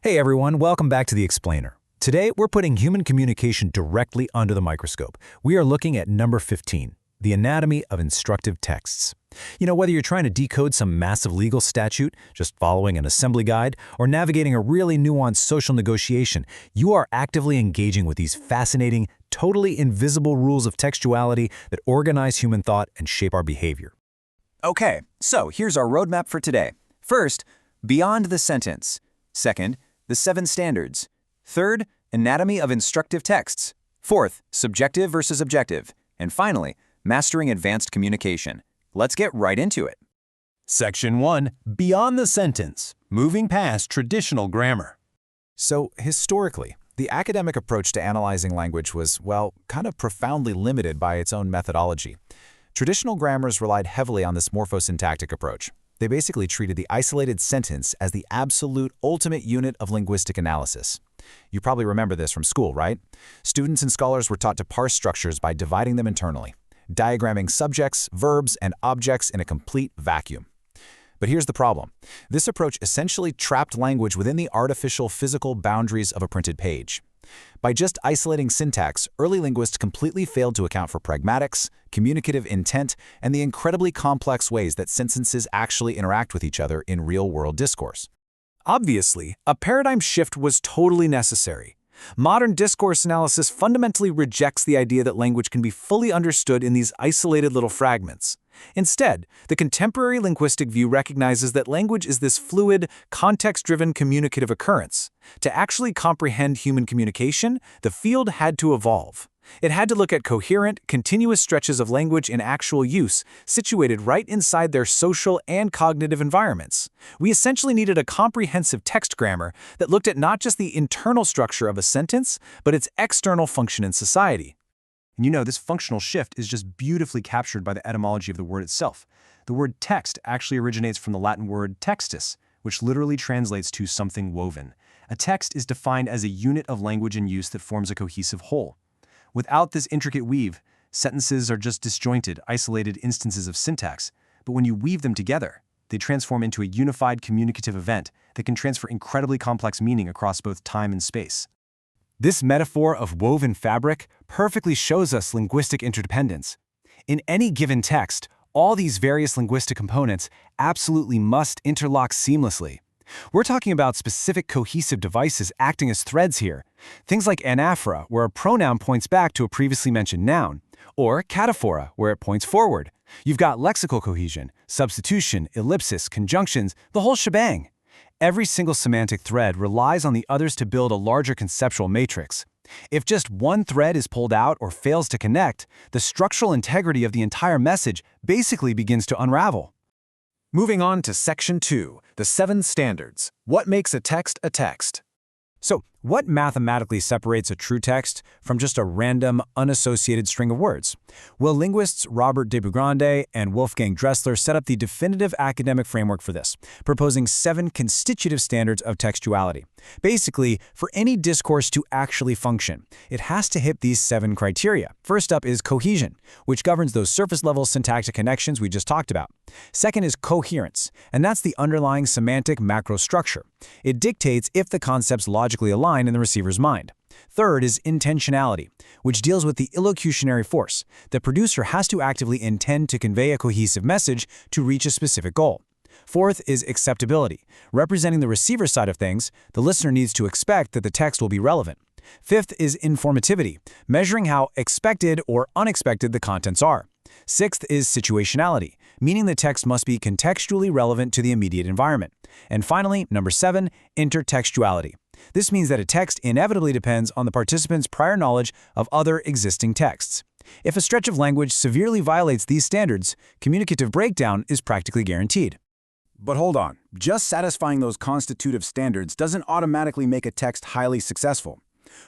Hey everyone, welcome back to The Explainer. Today, we're putting human communication directly under the microscope. We are looking at number 15, the anatomy of instructive texts. You know, whether you're trying to decode some massive legal statute, just following an assembly guide, or navigating a really nuanced social negotiation, you are actively engaging with these fascinating, totally invisible rules of textuality that organize human thought and shape our behavior. Okay, so here's our roadmap for today. First, beyond the sentence. Second, the 7 standards. Third, anatomy of instructive texts. Fourth, subjective versus objective. And finally, mastering advanced communication. Let's get right into it. Section 1. Beyond the sentence. Moving past traditional grammar. So, historically, the academic approach to analyzing language was, well, kind of profoundly limited by its own methodology. Traditional grammars relied heavily on this morphosyntactic approach. They basically treated the isolated sentence as the absolute ultimate unit of linguistic analysis. You probably remember this from school, right? Students and scholars were taught to parse structures by dividing them internally, diagramming subjects, verbs, and objects in a complete vacuum. But here's the problem. This approach essentially trapped language within the artificial physical boundaries of a printed page. By just isolating syntax, early linguists completely failed to account for pragmatics, communicative intent, and the incredibly complex ways that sentences actually interact with each other in real-world discourse. Obviously, a paradigm shift was totally necessary. Modern discourse analysis fundamentally rejects the idea that language can be fully understood in these isolated little fragments. Instead, the contemporary linguistic view recognizes that language is this fluid, context-driven communicative occurrence. To actually comprehend human communication, the field had to evolve. It had to look at coherent, continuous stretches of language in actual use, situated right inside their social and cognitive environments. We essentially needed a comprehensive text grammar that looked at not just the internal structure of a sentence, but its external function in society. And you know, this functional shift is just beautifully captured by the etymology of the word itself. The word text actually originates from the Latin word textus, which literally translates to something woven. A text is defined as a unit of language in use that forms a cohesive whole. Without this intricate weave, sentences are just disjointed, isolated instances of syntax. But when you weave them together, they transform into a unified communicative event that can transfer incredibly complex meaning across both time and space. This metaphor of woven fabric perfectly shows us linguistic interdependence. In any given text, all these various linguistic components absolutely must interlock seamlessly. We're talking about specific cohesive devices acting as threads here. Things like anaphora, where a pronoun points back to a previously mentioned noun, or cataphora, where it points forward. You've got lexical cohesion, substitution, ellipsis, conjunctions, the whole shebang. Every single semantic thread relies on the others to build a larger conceptual matrix. If just one thread is pulled out or fails to connect, the structural integrity of the entire message basically begins to unravel. Moving on to Section 2, the 7 standards. What makes a text a text? So, what mathematically separates a true text from just a random, unassociated string of words? Well, linguists Robert de Beaugrand and Wolfgang Dressler set up the definitive academic framework for this, proposing 7 constitutive standards of textuality. Basically, for any discourse to actually function, it has to hit these 7 criteria. First up is cohesion, which governs those surface-level syntactic connections we just talked about. Second is coherence, and that's the underlying semantic macro structure. It dictates if the concepts logically align in the receiver's mind. Third is intentionality, which deals with the illocutionary force. The producer has to actively intend to convey a cohesive message to reach a specific goal. Fourth is acceptability. Representing the receiver side of things, the listener needs to expect that the text will be relevant. Fifth is informativity, measuring how expected or unexpected the contents are. Sixth is situationality, meaning the text must be contextually relevant to the immediate environment. And finally, number 7, intertextuality. This means that a text inevitably depends on the participant's prior knowledge of other existing texts. If a stretch of language severely violates these standards, communicative breakdown is practically guaranteed. But hold on, just satisfying those constitutive standards doesn't automatically make a text highly successful.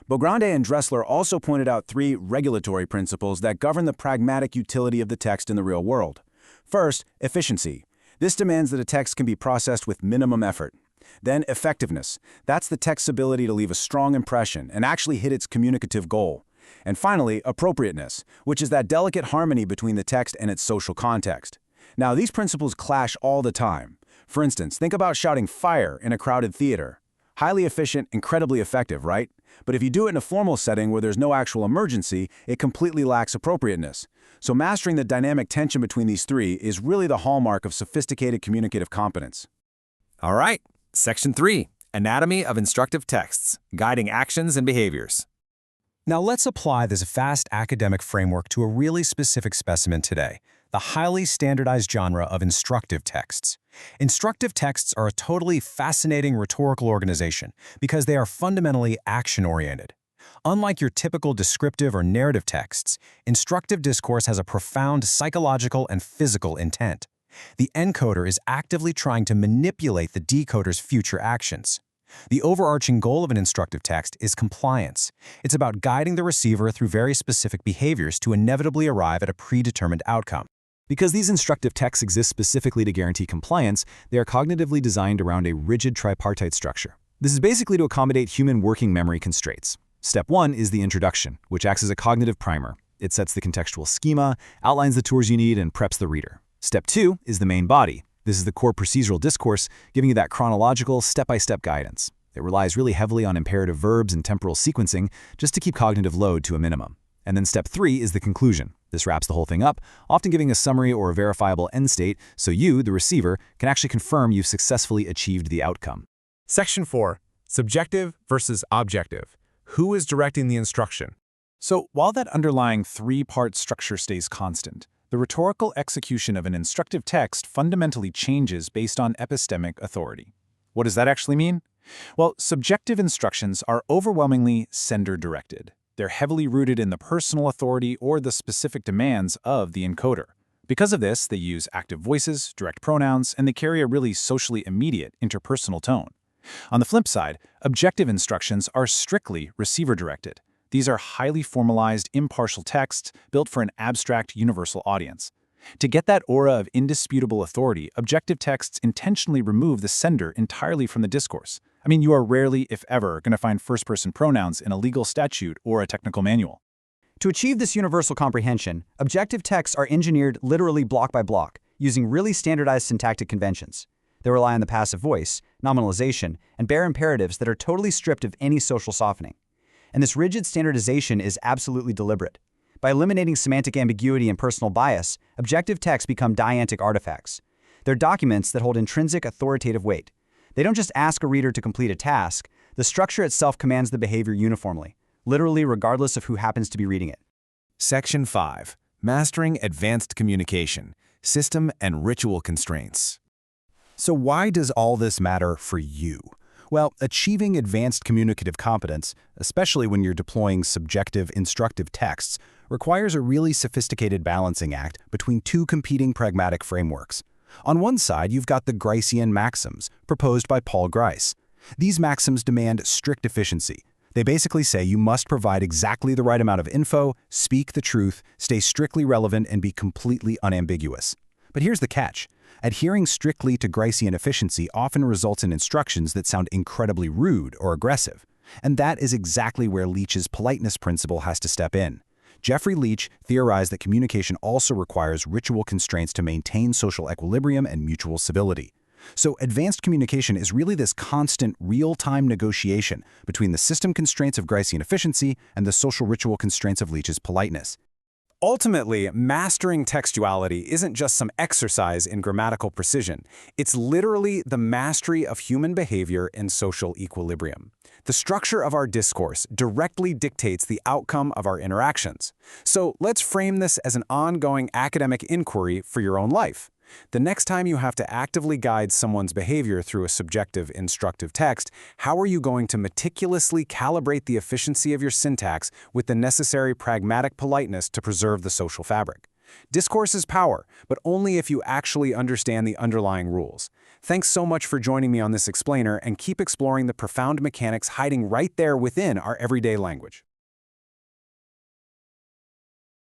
Beaugrand and Dressler also pointed out 3 regulatory principles that govern the pragmatic utility of the text in the real world. First, efficiency. This demands that a text can be processed with minimum effort. Then effectiveness. That's the text's ability to leave a strong impression and actually hit its communicative goal. And finally, appropriateness, which is that delicate harmony between the text and its social context. Now, these principles clash all the time. For instance, think about shouting fire in a crowded theater. Highly efficient, incredibly effective, right? But if you do it in a formal setting where there's no actual emergency, it completely lacks appropriateness. So mastering the dynamic tension between these three is really the hallmark of sophisticated communicative competence. All right, Section 3, Anatomy of Instructive Texts, Guiding Actions and Behaviors. Now let's apply this vast academic framework to a really specific specimen today, the highly standardized genre of instructive texts. Instructive texts are a totally fascinating rhetorical organization because they are fundamentally action-oriented. Unlike your typical descriptive or narrative texts, instructive discourse has a profound psychological and physical intent. The encoder is actively trying to manipulate the decoder's future actions. The overarching goal of an instructive text is compliance. It's about guiding the receiver through very specific behaviors to inevitably arrive at a predetermined outcome. Because these instructive texts exist specifically to guarantee compliance, they are cognitively designed around a rigid tripartite structure. This is basically to accommodate human working memory constraints. Step 1 is the introduction, which acts as a cognitive primer. It sets the contextual schema, outlines the tools you need, and preps the reader. Step 2 is the main body. This is the core procedural discourse, giving you that chronological, step-by-step guidance. It relies really heavily on imperative verbs and temporal sequencing just to keep cognitive load to a minimum. And then step 3 is the conclusion. This wraps the whole thing up, often giving a summary or a verifiable end state so you, the receiver, can actually confirm you've successfully achieved the outcome. Section 4, Subjective versus Objective. Who is directing the instruction? So while that underlying three-part structure stays constant, the rhetorical execution of an instructive text fundamentally changes based on epistemic authority. What does that actually mean? Well, subjective instructions are overwhelmingly sender-directed. They're heavily rooted in the personal authority or the specific demands of the encoder. Because of this, they use active voices, direct pronouns, and they carry a really socially immediate interpersonal tone. On the flip side, objective instructions are strictly receiver-directed. These are highly formalized, impartial texts built for an abstract, universal audience. To get that aura of indisputable authority, objective texts intentionally remove the sender entirely from the discourse. I mean, you are rarely, if ever, going to find first-person pronouns in a legal statute or a technical manual. To achieve this universal comprehension, objective texts are engineered literally block by block, using really standardized syntactic conventions. They rely on the passive voice, nominalization, and bare imperatives that are totally stripped of any social softening. And this rigid standardization is absolutely deliberate. By eliminating semantic ambiguity and personal bias, objective texts become deiantic artifacts. They're documents that hold intrinsic authoritative weight. They don't just ask a reader to complete a task, the structure itself commands the behavior uniformly, literally regardless of who happens to be reading it. Section 5, Mastering Advanced Communication, System and Ritual Constraints. So why does all this matter for you? Well, achieving advanced communicative competence, especially when you're deploying subjective, instructive texts, requires a really sophisticated balancing act between two competing pragmatic frameworks. On one side, you've got the Gricean maxims, proposed by Paul Grice. These maxims demand strict efficiency. They basically say you must provide exactly the right amount of info, speak the truth, stay strictly relevant, and be completely unambiguous. But here's the catch. Adhering strictly to Gricean efficiency often results in instructions that sound incredibly rude or aggressive. And that is exactly where Leach's politeness principle has to step in. Jeffrey Leach theorized that communication also requires ritual constraints to maintain social equilibrium and mutual civility. So advanced communication is really this constant, real-time negotiation between the system constraints of Gricean efficiency and the social ritual constraints of Leach's politeness. Ultimately, mastering textuality isn't just some exercise in grammatical precision. It's literally the mastery of human behavior and social equilibrium. The structure of our discourse directly dictates the outcome of our interactions. So let's frame this as an ongoing academic inquiry for your own life. The next time you have to actively guide someone's behavior through a subjective, instructive text, how are you going to meticulously calibrate the efficiency of your syntax with the necessary pragmatic politeness to preserve the social fabric? Discourse is power, but only if you actually understand the underlying rules. Thanks so much for joining me on this explainer, and keep exploring the profound mechanics hiding right there within our everyday language.